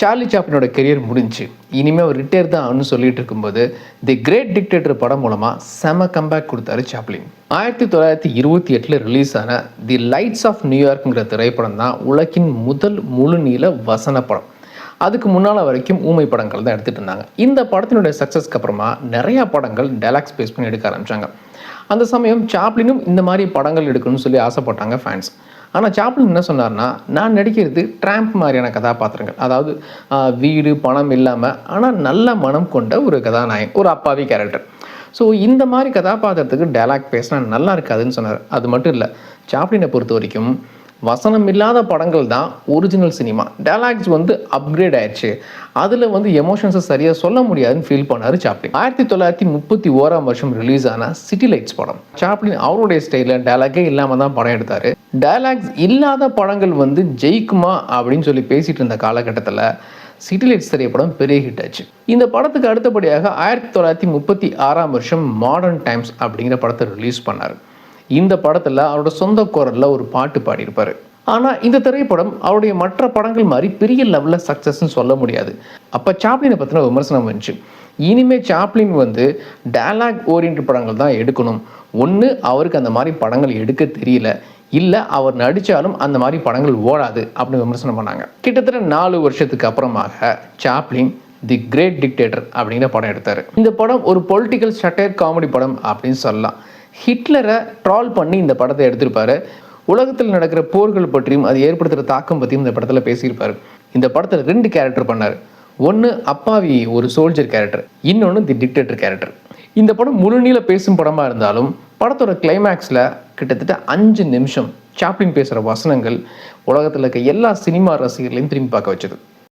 Charlie சாப்ளினோட career முடிஞ்சு இனிமேல் அவர் retire தான் ஆகுன்னு சொல்லிட்டு இருக்கும்போது தி கிரேட் டிக்டேட்டர் படம் மூலமாக செம கம்பேக் கொடுத்தாரு சாப்ளின். 1928 ரிலீஸ் ஆன தி லைட்ஸ் ஆஃப் நியூயார்க்குங்கிற திரைப்படம் தான் உலகின் முதல் முழுநீள வசன படம். அதுக்கு முன்னால் வரைக்கும் ஊமை படங்கள் தான் எடுத்துகிட்டு இருந்தாங்க. இந்த படத்தினுடைய சக்ஸஸ்க்கு அப்புறமா நிறையா படங்கள் டைலாக்ஸ் பேஸ் பண்ணி எடுக்க ஆரம்பித்தாங்க. அந்த சமயம் சாப்ளினும் இந்த மாதிரி படங்கள் எடுக்கணும்னு சொல்லி ஆசைப்பட்டாங்க ஃபேன்ஸ். ஆனால் சாப்ளின் என்ன சொன்னார்னா, நான் நடிக்கிறது ட்ராம்ப் மாதிரியான கதாபாத்திரங்கள், அதாவது வீடு பணம் இல்லாமல் ஆனால் நல்ல மனம் கொண்ட ஒரு கதாநாயகன், ஒரு அப்பாவி கேரக்டர். ஸோ இந்த மாதிரி கதாபாத்திரத்துக்கு டைலாக் பேசினா நல்லா இருக்காதுன்னு சொன்னார். அது மட்டும் இல்லை, சாப்ளினை பொறுத்த வரைக்கும் வசனம் இல்லாத படங்கள் தான் ஒரிஜினல் சினிமா. டைலாக்ஸ் அப்கிரேட் ஆயிடுச்சு, அதில் எமோஷன்ஸை சரியாக சொல்ல முடியாதுன்னு ஃபீல் பண்ணார் சாப்ளின். 1931 ரிலீஸ் ஆன சிட்டி லைட்ஸ் படம். சாப்ளின் அவருடைய ஸ்டைலில் டைலாக்கே இல்லாமல் தான் படம் எடுத்தார். டைலாக்ஸ் இல்லாத படங்கள் ஜெயிக்குமா அப்படின்னு சொல்லி பேசிகிட்டு இருந்த காலகட்டத்தில் சிட்டி லைட்ஸ் திரைப்படம் பெரிய ஹிட் ஆச்சு. இந்த படத்துக்கு அடுத்தபடியாக 1936 மாடர்ன் டைம்ஸ் அப்படிங்கிற படத்தை ரிலீஸ் பண்ணார். இந்த படத்தில் அவரோட சொந்த குரலில் ஒரு பாட்டு பாடியிருப்பார். ஆனால் இந்த திரைப்படம் அவருடைய மற்ற படங்கள் மாதிரி பெரிய லெவலில் சக்ஸஸ்ன்னு சொல்ல முடியாது. அப்போ சாப்ளினை பற்றின விமர்சனம் வந்துச்சு. இனிமேல் சாப்ளின் டைலாக் ஓரியன்ட் படங்கள் தான் எடுக்கணும். ஒன்று அவருக்கு அந்த மாதிரி படங்கள் எடுக்க தெரியல, இல்லை அவர் நடித்தாலும் அந்த மாதிரி படங்கள் ஓடாது அப்படின்னு விமர்சனம் பண்ணாங்க. கிட்டத்தட்ட 4 வருஷத்துக்கு அப்புறமாக சாப்ளின் தி கிரேட் டிக்டேட்டர் அப்படிங்கிற படம் எடுத்தார். இந்த படம் ஒரு பொலிட்டிக்கல் சட்டையர் காமெடி படம் அப்படின்னு சொல்லலாம். ஹிட்லரை ட்ரால் பண்ணி இந்த படத்தை எடுத்திருப்பாரு. உலகத்தில் நடக்கிற போர்கள் பற்றியும் அது ஏற்படுத்துகிற தாக்கம் பற்றியும் இந்த படத்தில் பேசியிருப்பார். இந்த படத்தில் 2 கேரக்டர் பண்ணார். ஒன்று அப்பாவி ஒரு சோல்ஜர் கேரக்டர், இன்னொன்று தி டிக்டேட்டர் கேரக்டர். இந்த படம் முழுநீள பேசும் படமாக இருந்தாலும் படத்தோட கிளைமேக்ஸில் கிட்டத்தட்ட 5 நிமிஷம் சாப்ளின் பேசுகிற வசனங்கள் உலகத்தில் இருக்க எல்லா சினிமா ரசிகர்களையும் திரும்பி பார்க்க வச்சது.